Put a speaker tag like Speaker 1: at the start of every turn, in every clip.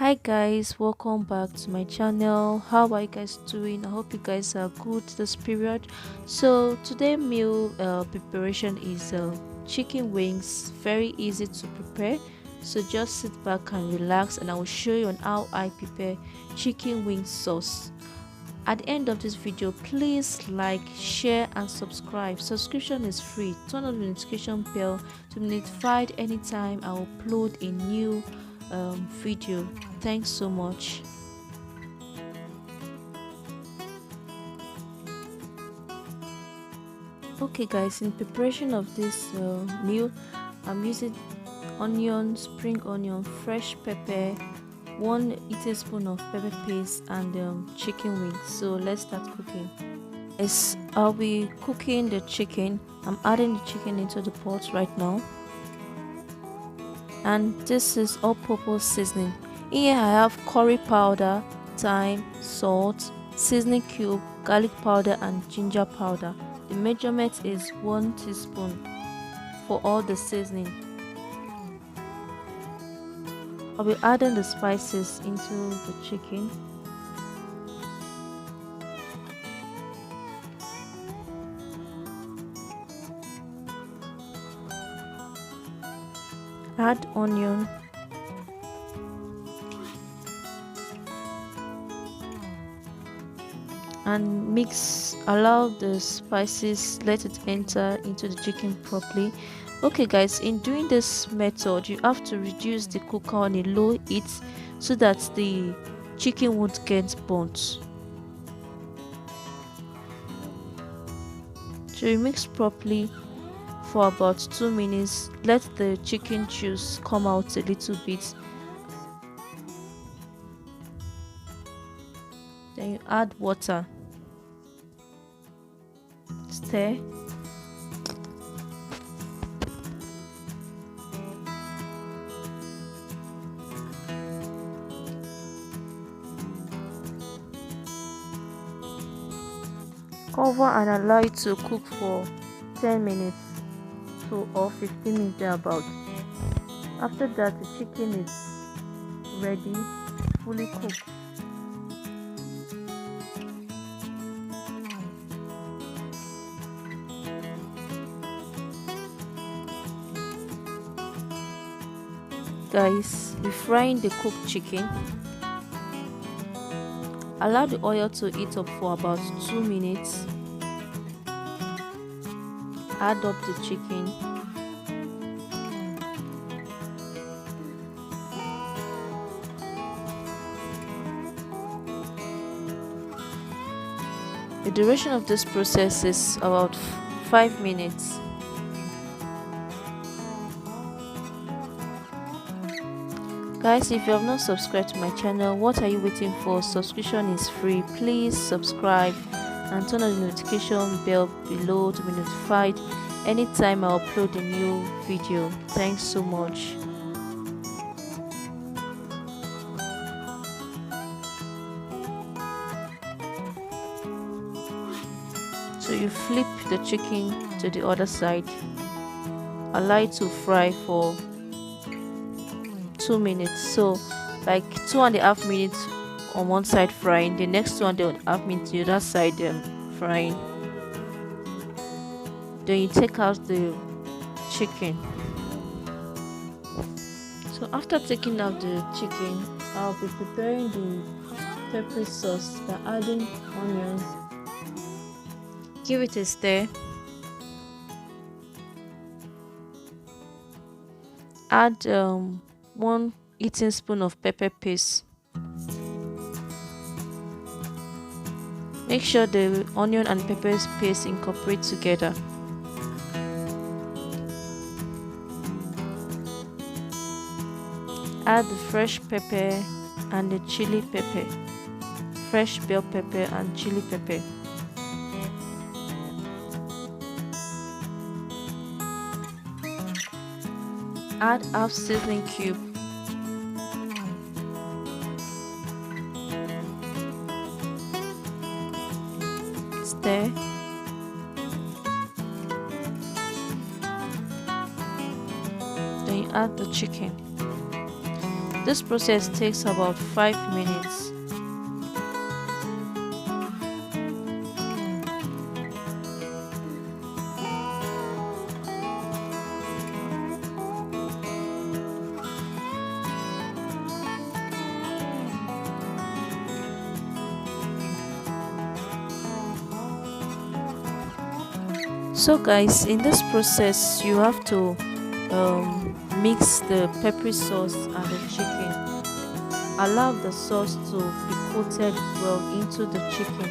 Speaker 1: Hi guys, welcome back to my channel. How are you guys doing? I hope you guys are good this period. So today meal preparation is chicken wings. Very easy to prepare. So just sit back and relax, and I will show you on how I prepare chicken wing sauce. At the end of this video, please like, share and subscribe. Subscription is free. Turn on the notification bell to be notified anytime I upload a new video. Thanks so much. Okay guys, in preparation of this meal, I'm using onion, spring onion, fresh pepper, 1 teaspoon of pepper paste and chicken wings. So let's start cooking. Yes, I'll be cooking the chicken. I'm adding the chicken into the pot right now, and this is all-purpose seasoning. Here I have curry powder, thyme, salt, seasoning cube, garlic powder and ginger powder. The measurement is 1 teaspoon for all the seasoning. I'll be adding the spices into the chicken. Add onion, and mix. Allow the spices, let it enter into the chicken properly. Okay guys, in doing this method you have to reduce the cooker on a low heat so that the chicken won't get burnt. So you mix properly for about 2 minutes. Let the chicken juice come out a little bit. Then you add water. Stir. Cover and allow it to cook for 10 minutes or 15 minutes thereabout. After that, the chicken is ready, fully cooked. Guys, be frying the cooked chicken. Allow the oil to heat up for about 2 minutes. Add up the chicken. The duration of this process is about 5 minutes. Guys, if you have not subscribed to my channel, what are you waiting for? Subscription is free. Please subscribe and turn on the notification bell below to be notified anytime I upload a new video. Thanks so much. So you flip the chicken to the other side. Allow it to fry for 2 minutes. So like 2.5 minutes on one side frying, the next 2.5 minutes the other side frying. Then you take out the chicken. So after taking out the chicken, I'll be preparing the peppery sauce by adding onions. Give it a stir. Add 1 eating spoon of pepper paste. Make sure the onion and pepper paste incorporate together. Add the fresh pepper and the chili pepper, fresh bell pepper and chili pepper. Add half seasoning cube. Stir. Then you add the chicken. This process takes about 5 minutes. So guys, in this process you have to mix the peppery sauce and the chicken. Allow the sauce to be coated well into the chicken.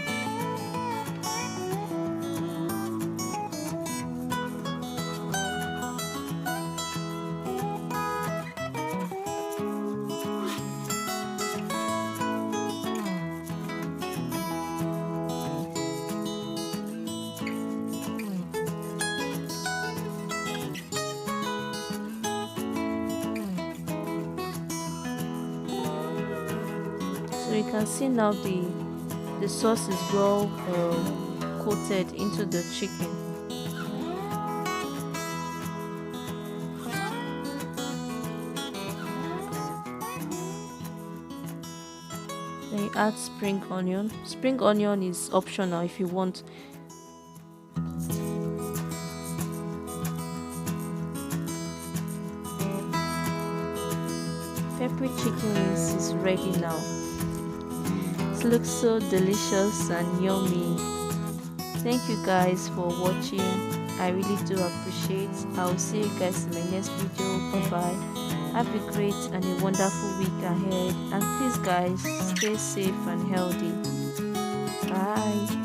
Speaker 1: So you can see now the sauce is well coated into the chicken. Then you add spring onion. Spring onion is optional if you want. Peppery chicken wings is ready now. It looks so delicious and yummy. Thank you guys for watching. I really do appreciate. I'll see you guys in my next video. Bye bye. Have a great and a wonderful week ahead. And please guys, stay safe and healthy. Bye.